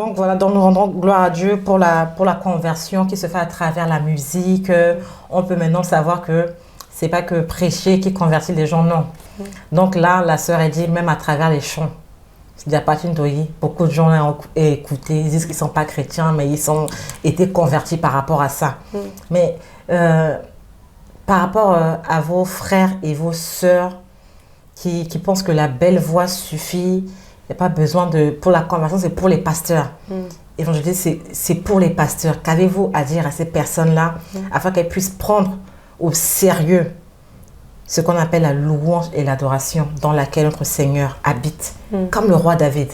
Donc voilà, donc nous rendons gloire à Dieu pour la conversion qui se fait à travers la musique. On peut maintenant savoir que c'est pas que prêcher qui convertit les gens, non. Donc là, la sœur a dit même à travers les chants. Il n'y a pas une doyer. Beaucoup de gens ont écouté, ils disent qu'ils ne sont pas chrétiens, mais ils ont été convertis par rapport à ça. Mais par rapport à vos frères et vos sœurs qui pensent que la belle voix suffit, il n'y a pas besoin pour la conversion, c'est pour les pasteurs. Évangéliste, c'est pour les pasteurs. Qu'avez-vous à dire à ces personnes-là afin qu'elles puissent prendre au sérieux ce qu'on appelle la louange et l'adoration dans laquelle notre Seigneur habite, comme le roi David.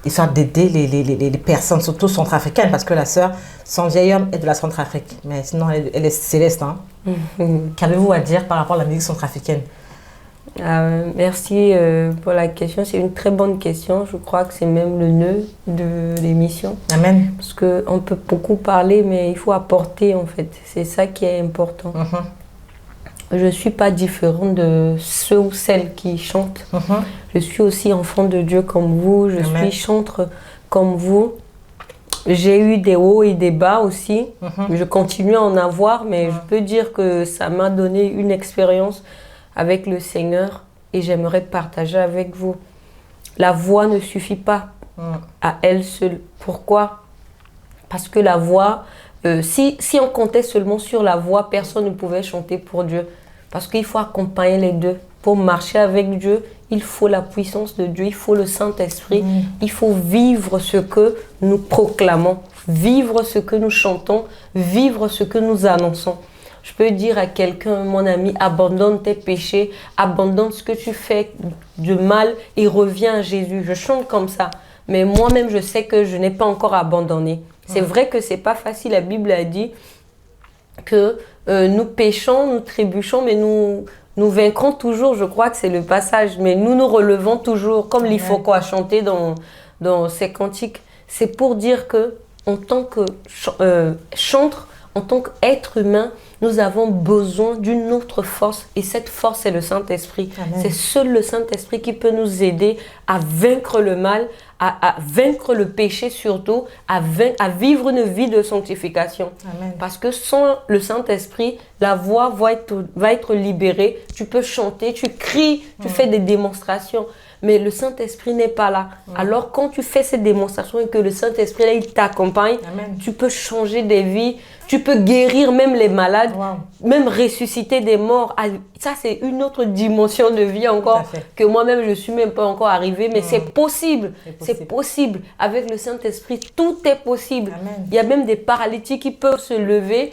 Histoire d'aider les personnes, surtout centrafricaines, parce que la sœur, son vieil homme est de la Centrafrique, mais sinon elle est céleste. Hein. Qu'avez-vous à dire par rapport à la musique centrafricaine? Merci pour la question, c'est une très bonne question. Je crois que c'est même le nœud de l'émission. Amen. Parce qu'on peut beaucoup parler, mais il faut apporter en fait. C'est ça qui est important. Je ne suis pas différente de ceux ou celles qui chantent. Je suis aussi enfant de Dieu comme vous. Je suis chantre comme vous. J'ai eu des hauts et des bas aussi. Je continue à en avoir, mais je peux dire que ça m'a donné une expérience avec le Seigneur et j'aimerais partager avec vous. La voix ne suffit pas à elle seule. Pourquoi? Parce que la voix, si on comptait seulement sur la voix, personne ne pouvait chanter pour Dieu. Parce qu'il faut accompagner les deux. Pour marcher avec Dieu, il faut la puissance de Dieu, il faut le Saint-Esprit. Il faut vivre ce que nous proclamons, vivre ce que nous chantons, vivre ce que nous annonçons. Je peux dire à quelqu'un, mon ami, abandonne tes péchés, abandonne ce que tu fais de mal et reviens à Jésus. Je chante comme ça, mais moi-même, je sais que je n'ai pas encore abandonné. C'est vrai que ce n'est pas facile. La Bible a dit que nous péchons, nous trébuchons, mais nous vaincrons toujours. Je crois que c'est le passage, mais nous nous relevons toujours, comme l'Ifoko a chanté dans ses cantiques. C'est pour dire que, en tant que chantre, en tant qu'être humain, nous avons besoin d'une autre force et cette force, c'est le Saint-Esprit. C'est seul le Saint-Esprit qui peut nous aider à vaincre le mal, à vaincre le péché surtout, à vivre une vie de sanctification. Parce que sans le Saint-Esprit, la voix va être libérée. Tu peux chanter, tu cries, tu fais des démonstrations. Mais le Saint-Esprit n'est pas là. Alors, quand tu fais ces démonstrations et que le Saint-Esprit, là, il t'accompagne, tu peux changer des vies, tu peux guérir même les malades, même ressusciter des morts. Ça, c'est une autre dimension de vie encore que moi-même, je ne suis même pas encore arrivée. Mais c'est possible. C'est possible. Avec le Saint-Esprit, tout est possible. Il y a même des paralytiques qui peuvent se lever.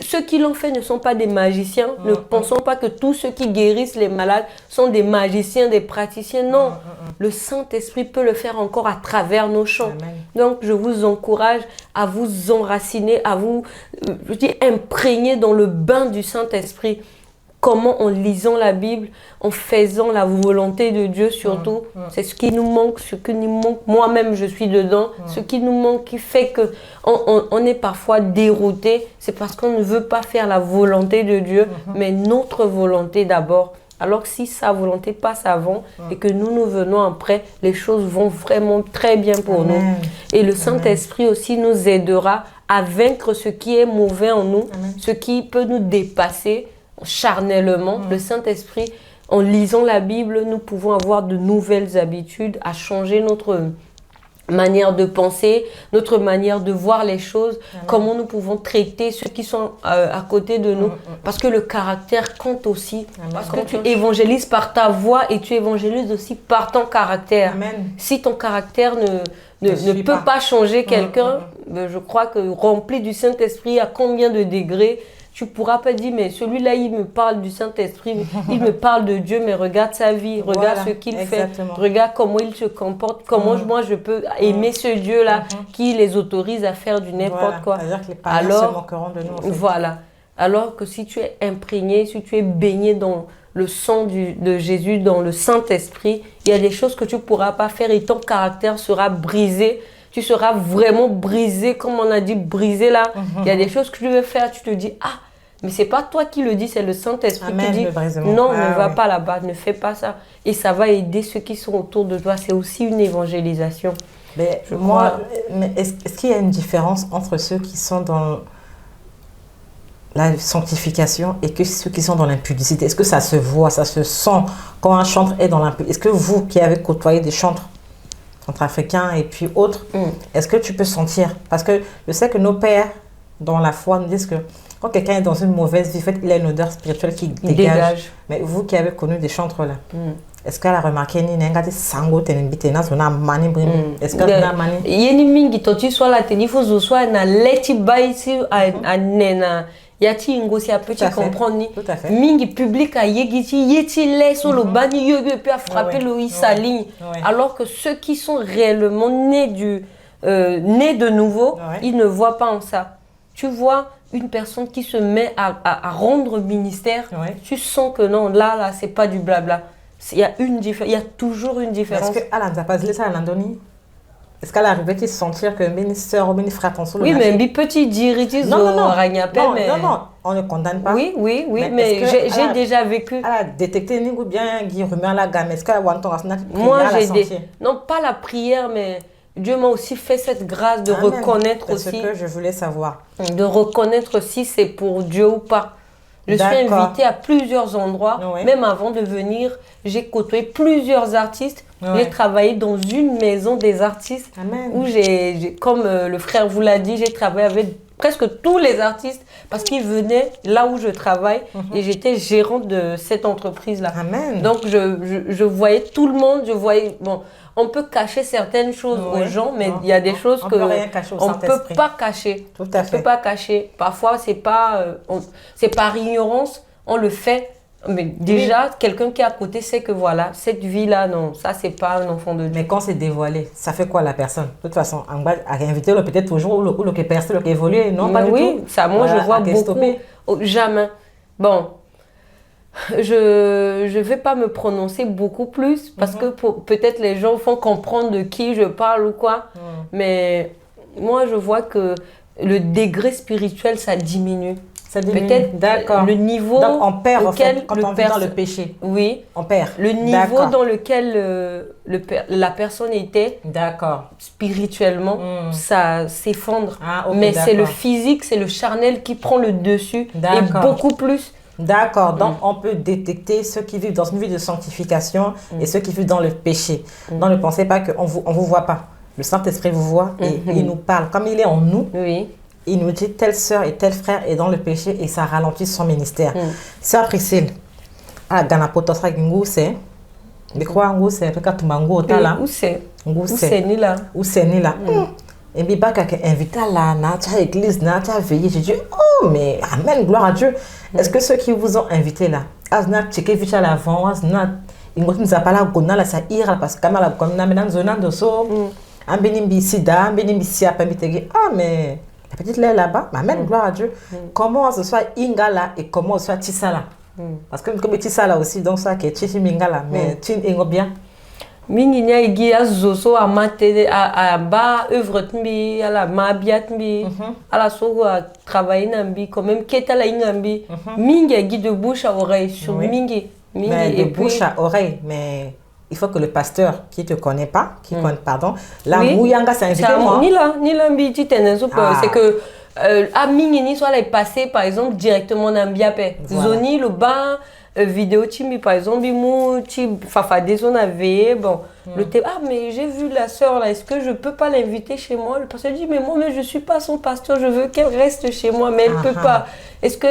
Ceux qui l'ont fait ne sont pas des magiciens. Ne pensons pas que tous ceux qui guérissent les malades sont des magiciens, des praticiens. Non, le Saint-Esprit peut le faire encore à travers nos chants. Donc, je vous encourage à vous enraciner, à vous imprégner dans le bain du Saint-Esprit. Comment? En lisant la Bible, en faisant la volonté de Dieu surtout. C'est ce qui nous manque, ce qui nous manque. Moi-même, je suis dedans. Ce qui nous manque, qui fait qu'on est parfois dérouté, c'est parce qu'on ne veut pas faire la volonté de Dieu, mais notre volonté d'abord. Alors que si sa volonté passe avant et que nous venons après, les choses vont vraiment très bien pour nous. Et le Saint-Esprit aussi nous aidera à vaincre ce qui est mauvais en nous, ce qui peut nous dépasser charnellement. Le Saint-Esprit, en lisant la Bible, nous pouvons avoir de nouvelles habitudes, à changer notre manière de penser, notre manière de voir les choses, comment nous pouvons traiter ceux qui sont à côté de nous. Parce que le caractère compte aussi. Parce que tu évangélises par ta voix et tu évangélises aussi par ton caractère. Si ton caractère ne peut pas changer quelqu'un, je crois que rempli du Saint-Esprit, à combien de degrés, tu ne pourras pas dire, mais celui-là, il me parle du Saint-Esprit, il me parle de Dieu, mais regarde sa vie, regarde ce qu'il fait, regarde comment il se comporte, comment moi je peux aimer ce Dieu-là qui les autorise à faire du n'importe quoi. C'est-à-dire que les païens se moqueront de nous. En fait. Voilà. Alors que si tu es imprégné, si tu es baigné dans le sang de Jésus, dans le Saint-Esprit, il y a des choses que tu ne pourras pas faire et ton caractère sera brisé. Tu seras vraiment brisé, comme on a dit, brisé là. Il y a des choses que tu veux faire, tu te dis, ah, mais c'est pas toi qui le dis, c'est le Saint-Esprit qui dit, non, ne va pas là-bas, ne fais pas ça. Et ça va aider ceux qui sont autour de toi. C'est aussi une évangélisation. Mais est-ce qu'il y a une différence entre ceux qui sont dans la sanctification et que ceux qui sont dans l'impudicité? Est-ce que ça se voit, ça se sent quand un chantre est dans l'impudicité? Est-ce que vous qui avez côtoyé des chantres africains et puis autres, est-ce que tu peux sentir? Parce que je sais que nos pères dans la foi nous disent que quand quelqu'un est dans une mauvaise vie, en fait, il a une odeur spirituelle qui dégage. Mais vous qui avez connu des chantres là, est-ce qu'elle a remarqué ni n'engagé sango tenembite na zona mani brim? Est-ce que na mani? Yeni mingi toti soit la tenifo zo soit na leti baisi a nena yati ngosi a petit comprendre ni mingi public a yegiti yeti les sur le bani yo peut frapper le isaline alors que ceux qui sont réellement nés de nouveau, ils ne voient pas en ça. Tu vois une personne qui se met à rendre ministère, tu sens que non, là, c'est pas du blabla. Il y a toujours une différence. Est-ce qu'elle n'a pas dit ça à l'Andoni? Est-ce qu'elle arrive à sentir que le ministère ou le ministre attention? Oui, mais un petit dirige non, on ne condamne pas. Oui, mais j'ai déjà vécu. Elle a détecté ni ou bien Guy remet à la gamme. Est-ce qu'elle a moi, non, pas la prière, mais Dieu m'a aussi fait cette grâce de reconnaître aussi. C'est ce que je voulais savoir. De reconnaître si c'est pour Dieu ou pas. Je suis invitée à plusieurs endroits. Même avant de venir, j'ai côtoyé plusieurs artistes. J'ai travaillé dans une maison des artistes. Où comme le frère vous l'a dit, j'ai travaillé avec presque tous les artistes parce qu'ils venaient là où je travaille et j'étais gérante de cette entreprise-là. Donc, je voyais tout le monde. Je voyais... Bon, on peut cacher certaines choses aux gens, mais il y a des choses qu'on ne peut pas cacher. Tout à fait. On ne peut pas cacher. Parfois, c'est pas par ignorance, on le fait. Mais déjà, quelqu'un qui est à côté sait que voilà, cette vie-là, non, ça, c'est pas un enfant de Dieu. Mais quand c'est dévoilé, ça fait quoi la personne? De toute façon, on va inviter peut-être toujours ou le personne qui évolue, non, pas du tout. Oui, ça, moi, je vois beaucoup. Jamais. Bon. Je ne vais pas me prononcer beaucoup plus parce que peut-être les gens font comprendre de qui je parle ou quoi. Mais moi, je vois que le degré spirituel, ça diminue. Peut-être le niveau. Donc, on perd en fait, quand on vit dans le péché. Oui. On perd. Le niveau dans lequel la personne était spirituellement, ça s'effondre. Mais c'est le physique, c'est le charnel qui prend le dessus et beaucoup plus. D'accord, donc on peut détecter ceux qui vivent dans une vie de sanctification et ceux qui vivent dans le péché. Donc ne pensez pas qu'on ne vous voit pas. Le Saint-Esprit vous voit et il nous parle. Comme il est en nous, il nous dit telle sœur et tel frère est dans le péché et ça ralentit son ministère. Sœur Priscille, Gana Potosra Nguse, de quoi Nguse, Où c'est ni là. Et puis, quand quelqu'un invité à l'église, tu as veillé, j'ai dit, oh, mais amen, gloire à Dieu. Est-ce que ceux qui vous ont invité là, Asna, checké vite à l'avant, Asna, ils nous appellent à Gona, là, ça ira, parce que quand on a maintenant zone de so, un bénimbi sida, un bénimbi siap, un bénimbi, ah, mais la petite là là-bas, amen, gloire à Dieu. Comment ce soit Ingala et comment ce soit Tissala? Parce que comme Tissala aussi, donc ça qui est Tissimingala, mais Tin Ingo bien. Minginya igi azoso amate a ba œuvre tmbi ala mabiat mbi ala so a travailler nambi quand même keta la ingambi mingi igi de bouche à oreille sur mingi et bouche à oreille, mais il faut que le pasteur qui te connaît pas la mouyanga c'est invité moi ni la mbi ti tenezo c'est que a mingi ni soit les passer par exemple directement nambiape zoni le bas vidéo timbi par exemple fafa des on avait le thème mais j'ai vu la sœur là, est-ce que je peux pas l'inviter chez moi? Le pasteur dit mais moi je suis pas son pasteur, je veux qu'elle reste chez moi mais elle peut pas. Est-ce que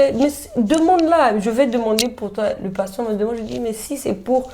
demande là, je vais demander pour toi. Le pasteur me demande, je dis mais si c'est pour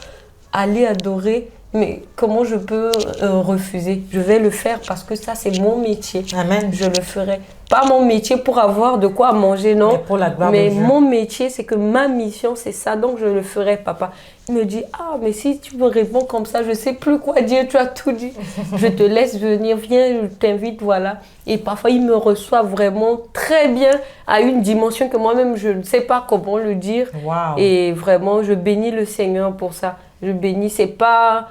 aller adorer, mais comment je peux refuser? Je vais le faire parce que ça c'est mon métier. Amen. Je le ferai. Pas mon métier pour avoir de quoi manger, non. Mais pour la gloire mais de Dieu. Mon métier, c'est que ma mission, c'est ça. Donc je le ferai, papa. Il me dit, mais si tu me réponds comme ça, je ne sais plus quoi dire. Tu as tout dit. Je te laisse venir. Viens, je t'invite, voilà. Et parfois, il me reçoit vraiment très bien à une dimension que moi-même, je ne sais pas comment le dire. Wow. Et vraiment, je bénis le Seigneur pour ça. Je bénis, c'est pas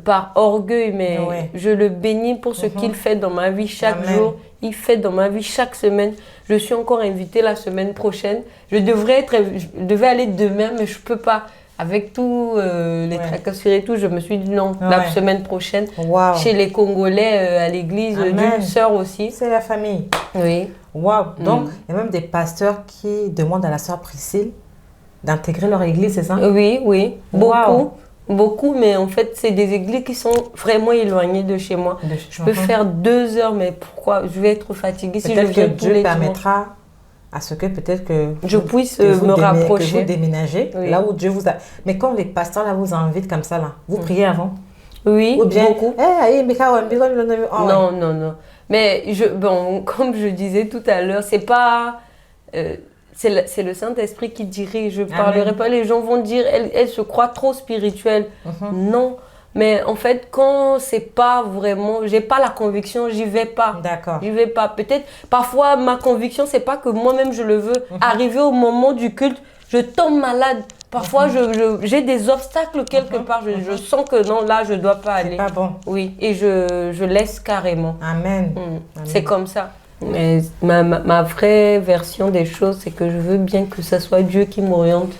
par orgueil, mais je le bénis pour ce qu'il fait dans ma vie chaque jour. Il fait dans ma vie chaque semaine. Je suis encore invitée la semaine prochaine. Je devais aller demain, mais je ne peux pas. avec tout, les tracasseries et tout, je me suis dit non, la semaine prochaine, chez les Congolais, à l'église d'une sœur aussi. C'est la famille. Oui. Waouh. Donc, il y a même des pasteurs qui demandent à la sœur Priscille d'intégrer leur église, c'est ça? Oui, oui. Beaucoup, mais en fait, c'est des églises qui sont vraiment éloignées de chez moi. Je peux faire 2 heures, mais pourquoi? Je vais être fatiguée si je viens tous les jours. Permettra à ce que peut-être que je puisse me rapprocher. Que vous déménagez là où Dieu vous a... Mais quand les pasteurs là vous invitent comme ça, là, vous priez avant? Oui, ou bien, beaucoup. Non. Mais comme je disais tout à l'heure, c'est pas... c'est le Saint-Esprit qui dirige. Je ne parlerai pas, les gens vont dire, elle se croit trop spirituelle. Non, mais en fait, quand c'est pas vraiment, j'ai pas la conviction, j'y vais pas. D'accord. J'y vais pas. Peut-être, parfois, ma conviction, c'est pas que moi-même je le veux. Arrivé au moment du culte, je tombe malade. Parfois, j'ai des obstacles quelque part. Je sens que non, là, je dois pas aller. C'est pas bon. Oui, et je laisse carrément. Amen. C'est comme ça. Mais ma vraie version des choses, c'est que je veux bien que ce soit Dieu qui m'oriente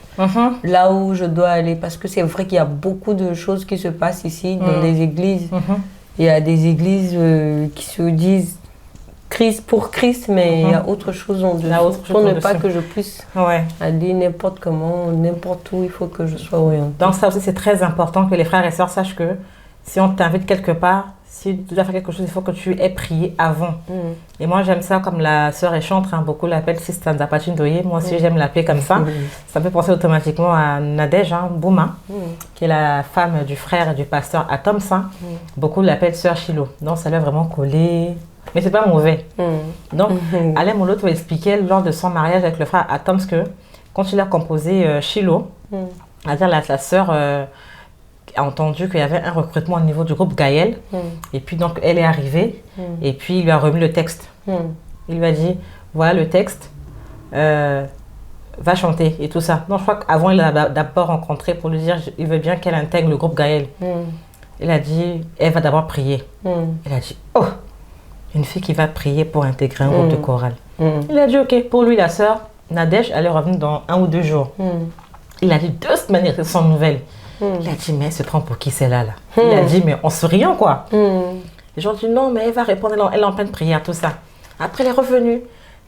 là où je dois aller. Parce que c'est vrai qu'il y a beaucoup de choses qui se passent ici dans des églises. Il y a des églises qui se disent Christ pour Christ, mais il y a autre chose en dessous. Pour ne pas que je puisse aller n'importe comment, n'importe où, il faut que je sois orientée. Donc ça aussi, c'est très important que les frères et sœurs sachent que si on t'invite quelque part, si tu dois faire quelque chose, il faut que tu aies prié avant. Et moi, j'aime ça comme la sœur est chantre, beaucoup l'appellent Sister Nzapachindoye. Moi aussi, j'aime l'appeler comme ça. Ça me fait penser automatiquement à Nadège Bouma, qui est la femme du frère et du pasteur Atomsa. Beaucoup l'appellent sœur Chilo. Donc, ça lui a vraiment collé. Mais c'est pas mauvais. Donc, Alain Moloto expliquait lors de son mariage avec le frère Atoms que quand il a composé Chilo, c'est-à-dire la sœur... a entendu qu'il y avait un recrutement au niveau du groupe Gaël. Et puis donc elle est arrivée et puis il lui a remis le texte. Il lui a dit voilà le texte, va chanter et tout ça. Donc je crois qu'avant il l'a d'abord rencontré pour lui dire il veut bien qu'elle intègre le groupe Gaël. Il a dit elle va d'abord prier. Il a dit oh, une fille qui va prier pour intégrer un groupe de chorale. Il a dit ok, pour lui la sœur Nadège elle est revenue dans 1 ou 2 jours. Il a dit 2 semaines sans nouvelles. Il a dit, mais elle se prend pour qui celle-là là? Il a dit, mais en souriant quoi. Les gens ont dit, non, mais elle va répondre, elle est en pleine prière, tout ça. Après, elle est revenue.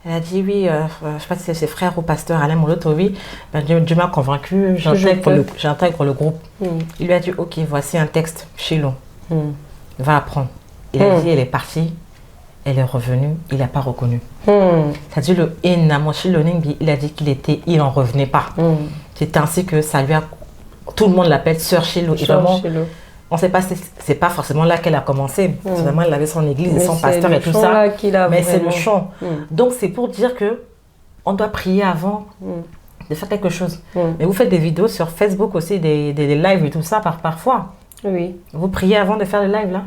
Elle a dit, oui, je ne sais pas si c'est ses frères ou pasteur Alain Moloto, oui. Ben, Dieu m'a convaincu, j'intègre le groupe. Il lui a dit, ok, voici un texte, Chilo. Va apprendre. Il a dit, elle est partie. Elle est revenue, il n'a pas reconnu. C'est-à-dire, le Inamochiloning, il a dit il n'en revenait pas. C'est ainsi que ça lui a... Tout le monde l'appelle Sœur Chilo. On ne sait pas, c'est pas forcément là qu'elle a commencé. Vraiment, elle avait son église et son pasteur et tout ça. Mais c'est le chant. Donc, c'est pour dire que on doit prier avant de faire quelque chose. Mais vous faites des vidéos sur Facebook aussi, des lives et tout ça parfois. Oui. Vous priez avant de faire le live là?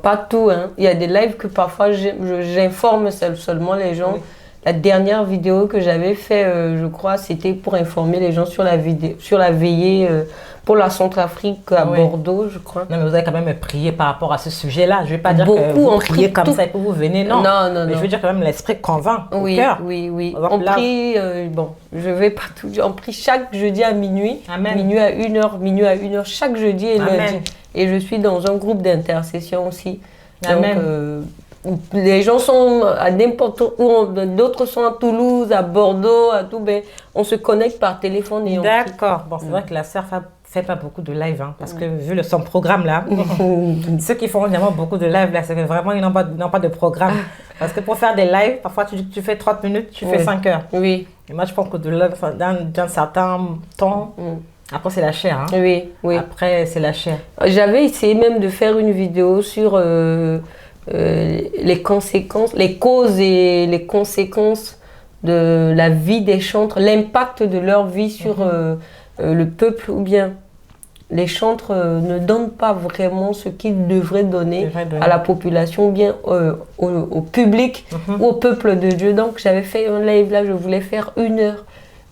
Pas tout. Il y a des lives que parfois j'informe seulement les gens. Oui. La dernière vidéo que j'avais fait, je crois, c'était pour informer les gens sur la veillée pour la Centrafrique à Bordeaux, je crois. Non, mais vous avez quand même prié par rapport à ce sujet-là. Je ne vais pas dire que vous priez comme ça et que vous venez, non. Mais je veux dire quand même l'esprit convainc au cœur. Oui. On prie, je ne vais pas tout dire, on prie chaque jeudi à minuit, minuit à 1h, chaque jeudi et lundi. Et je suis dans un groupe d'intercession aussi. Amen. Donc, les gens sont à n'importe où, d'autres sont à Toulouse, à Bordeaux, à tout, on se connecte par téléphone et on prie. D'accord. Bon, c'est vrai que la sœur fait pas beaucoup de live, parce que vu son programme là, ceux qui font vraiment beaucoup de live là, c'est que vraiment ils n'ont pas de programme. Parce que pour faire des lives, parfois tu fais 30 minutes, tu fais 5 heures. Oui. Et moi je pense que dans un certain temps, après c'est la chair. Oui. Après c'est la chair. J'avais essayé même de faire une vidéo sur les conséquences, les causes et les conséquences de la vie des chantres, l'impact de leur vie sur le peuple, ou bien les chantres ne donnent pas vraiment ce qu'ils devraient donner à la population, ou bien au public ou au peuple de Dieu. Donc j'avais fait un live là, je voulais faire 1 heure.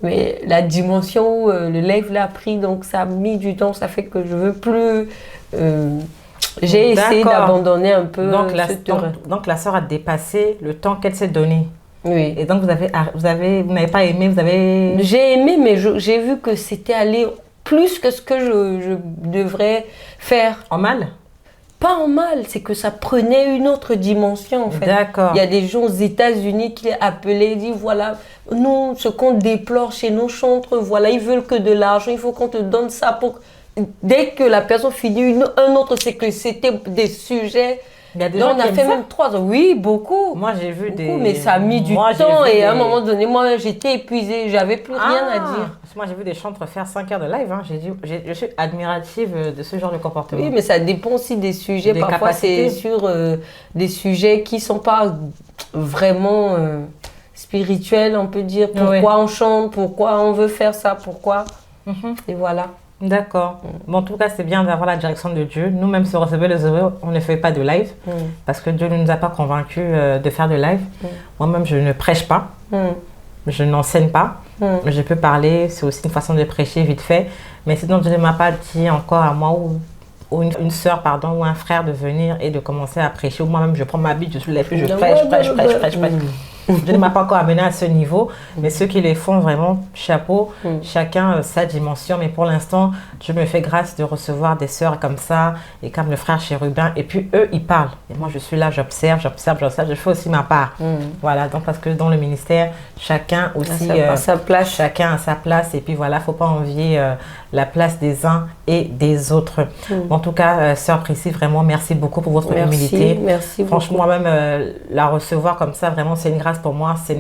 Mais la dimension où le live l'a pris, donc ça a mis du temps, ça fait que je veux plus... j'ai essayé d'abandonner un peu. Donc la sœur a dépassé le temps qu'elle s'est donné. Oui. Et donc vous n'avez pas aimé, vous avez... J'ai aimé, mais j'ai vu que c'était allé plus que ce que je devrais faire. En mal? Pas en mal, c'est que ça prenait une autre dimension en fait. D'accord. Il y a des gens aux États-Unis qui appelaient, disent voilà, nous, ce qu'on déplore chez nos chantres, voilà, ils veulent que de l'argent, il faut qu'on te donne ça pour. Dès que la personne finit un autre, c'est que c'était des sujets. Il y a des Donc, gens on a qui fait aiment même 3 ans. Oui, beaucoup. Moi, j'ai vu beaucoup, des... mais ça a mis du Moi, j'ai temps vu et à un des- moment donné, moi, j'étais épuisée, j'avais plus rien à dire. Parce que moi, j'ai vu des chantres faire 5 heures de live. Hein. Je suis admirative de ce genre de comportement. Oui, mais ça dépend aussi des sujets. Des Parfois, capacités. c'est sur des sujets qui ne sont pas vraiment spirituels, on peut dire. Pourquoi on chante, pourquoi on veut faire ça, pourquoi. Et voilà. D'accord. Bon, en tout cas, c'est bien d'avoir la direction de Dieu. Nous-mêmes, sur Recevoir les heureux, on ne fait pas de live parce que Dieu ne nous a pas convaincus de faire de live. Moi-même, je ne prêche pas. Je n'enseigne pas. Je peux parler, c'est aussi une façon de prêcher vite fait. Mais sinon, Dieu ne m'a pas dit encore à moi ou une sœur, pardon, ou un frère de venir et de commencer à prêcher. Ou moi-même, je prends ma Bible, je soulève, je prêche. Je ne m'a pas encore amené à ce niveau, mais ceux qui les font vraiment, chapeau, chacun sa dimension. Mais pour l'instant, je me fais grâce de recevoir des sœurs comme ça, et comme le frère Chérubin. Et puis eux, ils parlent. Et moi, je suis là, j'observe, je fais aussi ma part. Voilà, donc parce que dans le ministère, chacun aussi, chacun a sa place. Et puis voilà, il ne faut pas envier la place des uns et des autres. En tout cas, sœur Priscille, vraiment, merci beaucoup pour votre humilité. Merci beaucoup. Franchement, moi-même, la recevoir comme ça, vraiment, c'est une grâce pour moi. Ce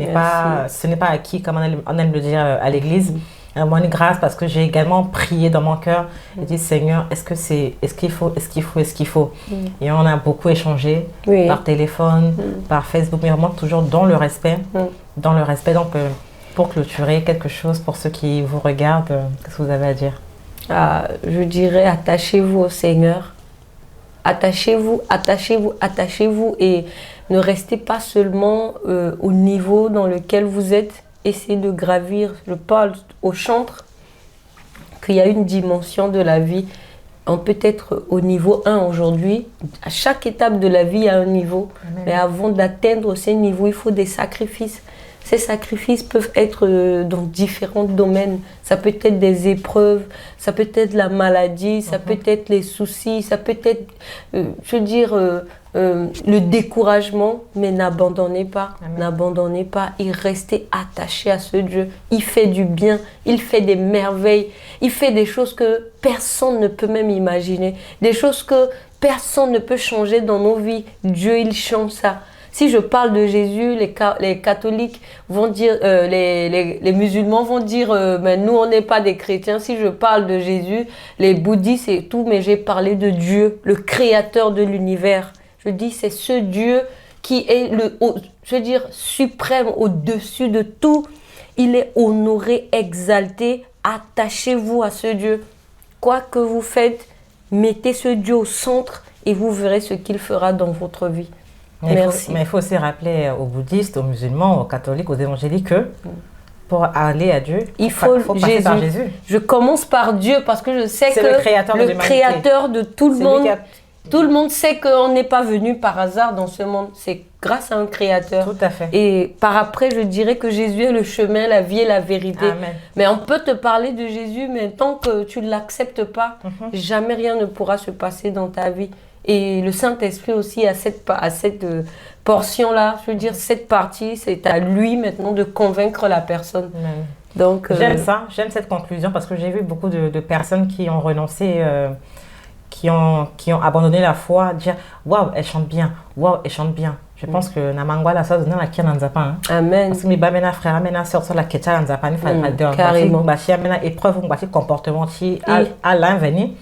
n'est pas acquis, comme on aime le dire à l'église. Moi, une grâce parce que j'ai également prié dans mon cœur et dit Seigneur, est-ce qu'il faut. Et on a beaucoup échangé par téléphone, par Facebook, mais vraiment toujours dans le respect. Dans le respect. Donc, pour clôturer quelque chose, pour ceux qui vous regardent, qu'est-ce que vous avez à dire? Je dirais attachez-vous au Seigneur. Attachez-vous, attachez-vous, attachez-vous et ne restez pas seulement au niveau dans lequel vous êtes. Essayez de gravir. Je parle au chantre qu'il y a une dimension de la vie. On peut être au niveau 1 aujourd'hui. À chaque étape de la vie, il y a un niveau. Amen. Mais avant d'atteindre ces niveaux, il faut des sacrifices. Ces sacrifices peuvent être dans différents domaines. Ça peut être des épreuves, ça peut être la maladie, ça peut être les soucis, ça peut être, le découragement. Mais n'abandonnez pas, n'abandonnez pas et restez attachés à ce Dieu. Il fait du bien, il fait des merveilles, il fait des choses que personne ne peut même imaginer. Des choses que personne ne peut changer dans nos vies. Dieu, il change ça. Si je parle de Jésus, les catholiques vont dire, les musulmans vont dire, mais nous on n'est pas des chrétiens. Si je parle de Jésus, les bouddhistes et tout, mais j'ai parlé de Dieu, le créateur de l'univers. Je dis, c'est ce Dieu qui est suprême au-dessus de tout. Il est honoré, exalté. Attachez-vous à ce Dieu. Quoi que vous faites, mettez ce Dieu au centre et vous verrez ce qu'il fera dans votre vie. Mais il faut aussi rappeler aux bouddhistes, aux musulmans, aux catholiques, aux évangéliques que pour aller à Dieu, il faut passer par Jésus. Je commence par Dieu parce que je sais que le créateur de tout le monde, tout le monde sait qu'on n'est pas venu par hasard dans ce monde. C'est grâce à un créateur. Tout à fait. Et par après, je dirais que Jésus est le chemin, la vie et la vérité. Amen. Mais on peut te parler de Jésus, mais tant que tu ne l'acceptes pas, jamais rien ne pourra se passer dans ta vie. Et le Saint-Esprit aussi a cette portion-là, je veux dire, cette partie, c'est à lui maintenant de convaincre la personne. Donc, j'aime ça, j'aime cette conclusion parce que j'ai vu beaucoup de personnes qui ont renoncé, qui ont abandonné la foi, dire « Waouh, elle chante bien, waouh, elle chante bien ». Je pense que Namangwa la sauce dans la kia nanzapa. Amen. Parce que mes bamena frère mena sort sur la kecha nanzapa ni fa carrément. Bachia mena épreuve on bâti comportement qui à l'inveni.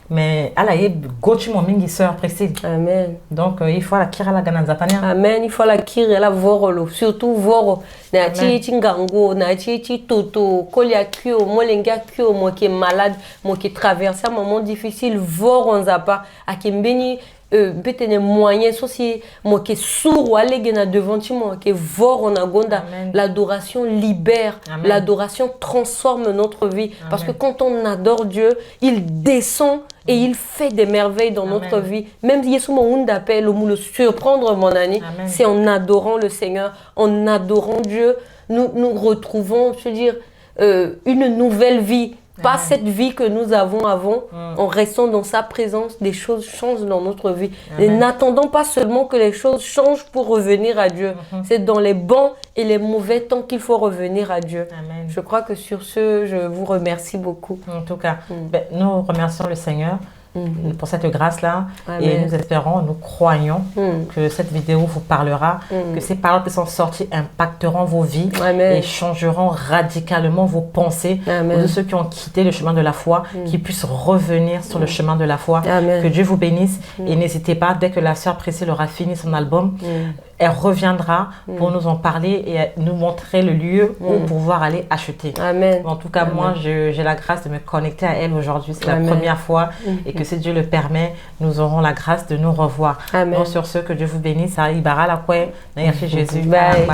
Mais elle a eu gochi mon mingi sœur précise. Amen. Donc il faut la kira la gananzapania. Amen. Il faut la kira la vorolo, surtout voro. Na chichi ngango, na chichi toto, kolia kyo, molenga kyo, moi qui est malade, moi qui traverse un moment difficile, voro nzapa, a qui mbeni betene moyen soci moi qui est sourd ou aller devant moi qui voro na gonda. L'adoration libère. Amen. L'adoration transforme notre vie. Amen. Parce que quand on adore Dieu, il descend et il fait des merveilles dans notre vie. Même si on appelle le surprendre mon année, c'est en adorant le Seigneur, en adorant Dieu, nous retrouvons, je veux dire, une nouvelle vie. pas cette vie que nous avons avant. En restant dans sa présence, des choses changent dans notre vie. Et n'attendons pas seulement que les choses changent pour revenir à Dieu. C'est dans les bons et les mauvais temps qu'il faut revenir à Dieu. Amen. Je crois que sur ce, je vous remercie beaucoup. En tout cas, nous remercions le Seigneur pour cette grâce-là. Et nous espérons, nous croyons que cette vidéo vous parlera, que ces paroles qui sont sorties impacteront vos vies et changeront radicalement vos pensées. Pour tous ceux qui ont quitté le chemin de la foi, qui puissent revenir sur le chemin de la foi. Que Dieu vous bénisse. Et n'hésitez pas, dès que la sœur Priscille aura fini son album, elle reviendra pour nous en parler et nous montrer le lieu où pouvoir aller acheter. Amen. En tout cas, moi, j'ai la grâce de me connecter à elle aujourd'hui. C'est la première fois et que si Dieu le permet, nous aurons la grâce de nous revoir. Donc, sur ce, que Dieu vous bénisse. Ibara la kwe, na Jésus. Bye.